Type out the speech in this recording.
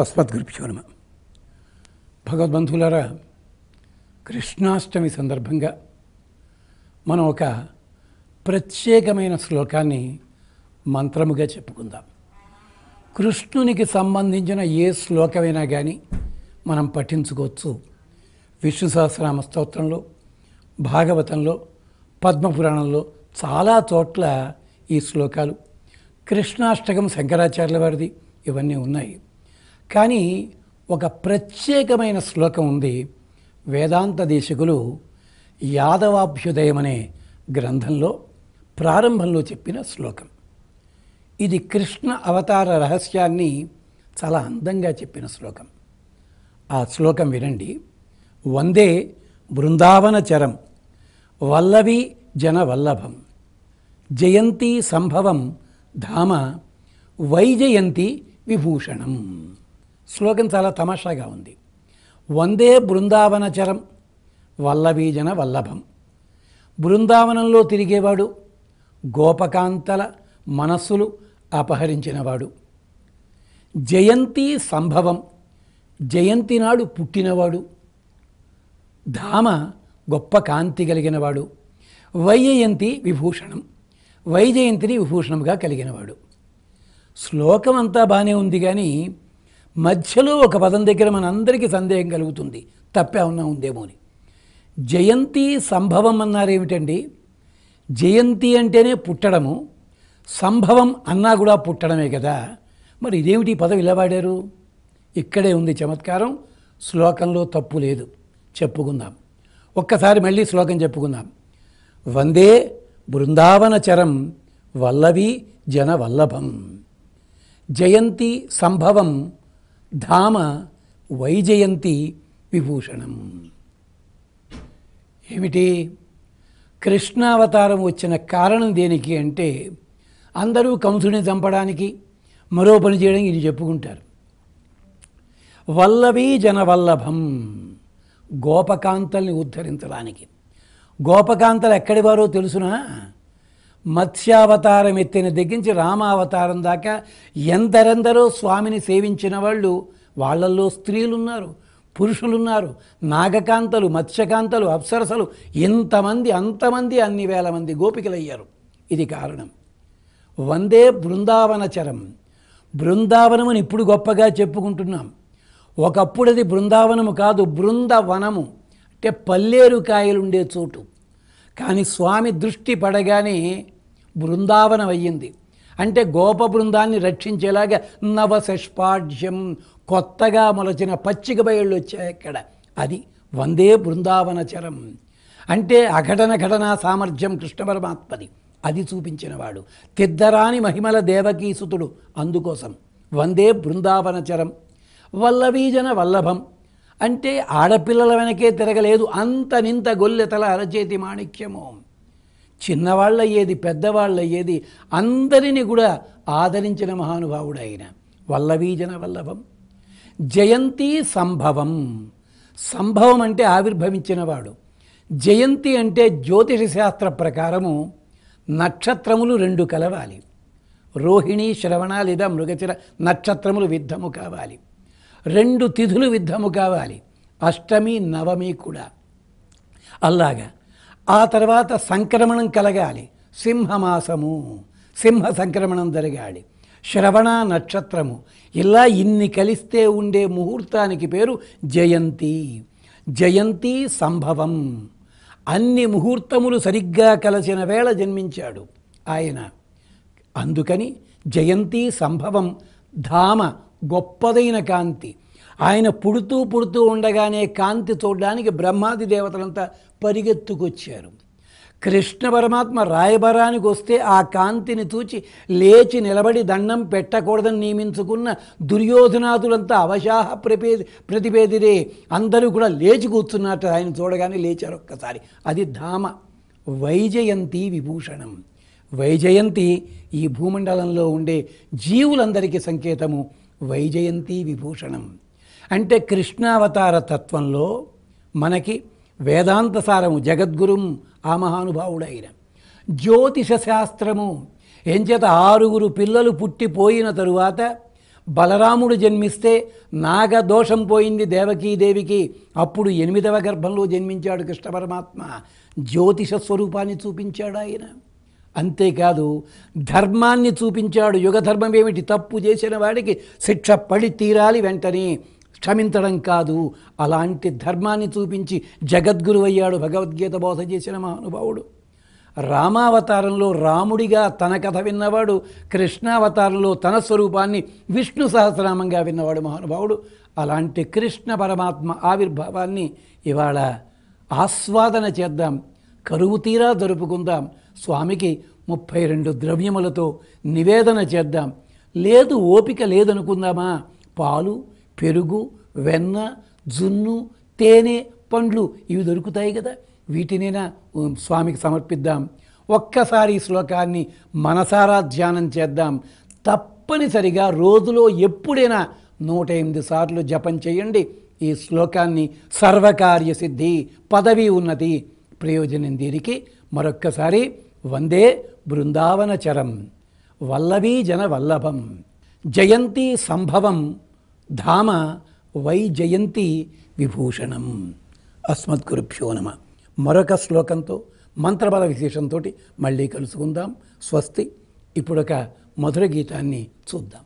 అస్మద్గురుభ్యో నమః. భగవద్బంధువులారా, కృష్ణాష్టమి సందర్భంగా మనం ఒక ప్రత్యేకమైన శ్లోకాన్ని మంత్రముగా చెప్పుకుందాం. కృష్ణునికి సంబంధించిన ఏ శ్లోకమైనా కానీ మనం పఠించుకోవచ్చు. విష్ణు సహస్రనామ స్తోత్రంలో, భాగవతంలో, పద్మపురాణంలో చాలా చోట్ల ఈ శ్లోకాలు, కృష్ణాష్టకం శంకరాచార్యుల వారిది, ఇవన్నీ ఉన్నాయి. కానీ ఒక ప్రత్యేకమైన శ్లోకం ఉంది. వేదాంత దేశికులు యాదవాభ్యుదయం అనే గ్రంథంలో ప్రారంభంలో చెప్పిన శ్లోకం. ఇది కృష్ణ అవతార రహస్యాన్ని చాలా అందంగా చెప్పిన శ్లోకం. ఆ శ్లోకం వినండి. వందే బృందావనచరం వల్లవి జనవల్లభం జయంతి సంభవం ధామ వైజయంతి విభూషణం. శ్లోకం చాలా తమాషాగా ఉంది. వందే బృందావనచరం వల్లవీజన వల్లభం. బృందావనంలో తిరిగేవాడు, గోపకాంతల మనస్సులు అపహరించినవాడు. జయంతి సంభవం, జయంతి నాడు పుట్టినవాడు. ధామ, గొప్ప కాంతి కలిగినవాడు. వైజయంతి విభూషణం, వైజయంతిని విభూషణంగా కలిగినవాడు. శ్లోకం అంతా బాగానే ఉంది, కానీ మధ్యలో ఒక పదం దగ్గర మనందరికీ సందేహం కలుగుతుంది, తప్పేమన్నా ఉందేమో అని. జయంతి సంభవం అన్నారేమిటండి? జయంతి అంటేనే పుట్టడము, సంభవం అన్నా కూడా పుట్టడమే కదా. మరి ఇదేమిటి పదం ఇలా వాడారు? ఇక్కడే ఉంది చమత్కారం. శ్లోకంలో తప్పు లేదు, చెప్పుకుందాం. ఒక్కసారి మళ్ళీ శ్లోకం చెప్పుకుందాం. వందే బృందావనచరం వల్లవి జన వల్లభం జయంతి సంభవం ధామ వైజయంతి విభూషణం. ఏమిటి? కృష్ణావతారం వచ్చిన కారణం దేనికి అంటే, అందరూ కంసుడిని చంపడానికి, మరో పని చేయడానికి ఇది చెప్పుకుంటారు. వల్లవి జనవల్లభం, గోపకాంతల్ని ఉద్ధరించడానికి. గోపకాంతలు ఎక్కడి వారో తెలుసునా? మత్స్యావతారం ఎత్తిన దగ్గర నుంచి రామావతారం దాకా ఎందరెందరో స్వామిని సేవించిన వాళ్ళు, వాళ్ళల్లో స్త్రీలున్నారు, పురుషులున్నారు, నాగకాంతలు, మత్స్యకాంతలు, అప్సరసలు, ఎంతమంది అంతమంది, అన్ని వేల మంది గోపికలయ్యారు. ఇది కారణం. వందే బృందావనచరం. బృందావనమని ఇప్పుడు గొప్పగా చెప్పుకుంటున్నాం. ఒకప్పుడు అది బృందావనము కాదు, బృందవనము అంటే పల్లేరు కాయలుండే చోటు. కానీ స్వామి దృష్టి పడగానే బృందావనం అయ్యింది. అంటే గోప బృందాన్ని రక్షించేలాగా నవశష్పాఢ్యం, కొత్తగా మొలచిన పచ్చిక బయళ్ళు వచ్చాయి అక్కడ. అది వందే బృందావనచరం అంటే అఘటన ఘటనా సామర్థ్యం కృష్ణ పరమాత్మది. అది చూపించినవాడు. తిద్దరాని మహిమల దేవకీసుతుడు. అందుకోసం వందే బృందావనచరం వల్లవీజన వల్లభం అంటే ఆడపిల్లల వెనకే తిరగలేదు. అంతనింత గొల్లెతల అరచేతి మాణిక్యము. చిన్నవాళ్ళయ్యేది, పెద్దవాళ్ళయ్యేది, అందరినీ కూడా ఆదరించిన మహానుభావుడు ఆయన. వల్లవీజన వల్లభం జయంతి సంభవం. సంభవం అంటే ఆవిర్భవించినవాడు. జయంతి అంటే జ్యోతిష శాస్త్ర ప్రకారము నక్షత్రములు రెండు కలవాలి. రోహిణి, శ్రవణ లేదా మృగశిర నక్షత్రములు విద్ధము కావాలి. రెండు తిథులు విద్ధము కావాలి, అష్టమి నవమి కూడా. అలాగా ఆ తర్వాత సంక్రమణం కలగాలి. సింహమాసము, సింహ సంక్రమణం జరగాలి. శ్రవణ నక్షత్రము. ఇలా ఇన్ని కలిస్తే ఉండే ముహూర్తానికి పేరు జయంతి. జయంతి సంభవం. అన్ని ముహూర్తములు సరిగ్గా కలిసిన వేళ జన్మించాడు ఆయన. అందుకని జయంతి సంభవం ధామ, గొప్పదైన కాంతి. ఆయన పుడుతూ ఉండగానే కాంతి చూడడానికి బ్రహ్మాది దేవతలంతా పరిగెత్తుకొచ్చారు. కృష్ణ పరమాత్మ రాయబరానికి వస్తే ఆ కాంతిని చూచి లేచి నిలబడి దండం పెట్టకూడదని నియమించుకున్న దుర్యోధనాదులంతా అవశాహ ప్రతిపేదిరే. అందరూ కూడా లేచి కూర్చున్నట్టు ఆయన చూడగానే లేచారు ఒక్కసారి. అది ధామ. వైజయంతి విభూషణం. వైజయంతి ఈ భూమండలంలో ఉండే జీవులందరికీ సంకేతము. వైజయంతి విభూషణం అంటే కృష్ణావతార తత్వంలో మనకి వేదాంత సారము, జగద్గురుం ఆ మహానుభావుడైన. జ్యోతిష శాస్త్రము ఎంచేత 6 పిల్లలు పుట్టిపోయిన తరువాత బలరాముడు జన్మిస్తే నాగదోషం పోయింది దేవకీదేవికి. అప్పుడు 8వ గర్భంలో జన్మించాడు కృష్ణ పరమాత్మ. జ్యోతిష స్వరూపాన్ని చూపించాడు ఆయన. అంతేకాదు ధర్మాన్ని చూపించాడు. యుగధర్మం ఏమిటి? తప్పు చేసిన వాడికి శిక్ష పడి తీరాలి, వెంటనే క్షమించడం కాదు. అలాంటి ధర్మాన్ని చూపించి జగద్గురు అయ్యాడు, భగవద్గీత బోధ చేసిన మహానుభావుడు. రామావతారంలో రాముడిగా తన కథ విన్నవాడు, కృష్ణావతారంలో తన స్వరూపాన్ని విష్ణు సహస్రనామంగా విన్నవాడు మహానుభావుడు. అలాంటి కృష్ణ పరమాత్మ ఆవిర్భావాన్ని ఇవాళ ఆస్వాదన చేద్దాం, కరువు తీరా జరుపుకుందాం. స్వామికి 32 ద్రవ్యములతో నివేదన చేద్దాం. లేదు, ఓపిక లేదనుకుందామా, పాలు, పెరుగు, వెన్న, జున్ను, తేనె, పండ్లు ఇవి దొరుకుతాయి కదా, వీటినైనా స్వామికి సమర్పిద్దాం. ఒక్కసారి ఈ శ్లోకాన్ని మనసారా ధ్యానం చేద్దాం. తప్పనిసరిగా రోజులో ఎప్పుడైనా 108 సార్లు జపం చేయండి. ఈ శ్లోకాన్ని సర్వకార్య సిద్ధి, పదవి ఉన్నతి, ప్రయోజనం దీనికి. మరొక్కసారి వందే బృందావనచరం వల్లభీ జన వల్లభం జయంతి సంభవం ధామ వై జయంతి విభూషణం. అస్మద్గురుభ్యో నమః. మరొక శ్లోకంతో మంత్రబల విశేషంతో మళ్ళీ కలుసుకుందాం. స్వస్తి. ఇప్పుడొక మధుర గీతాన్ని చూద్దాం.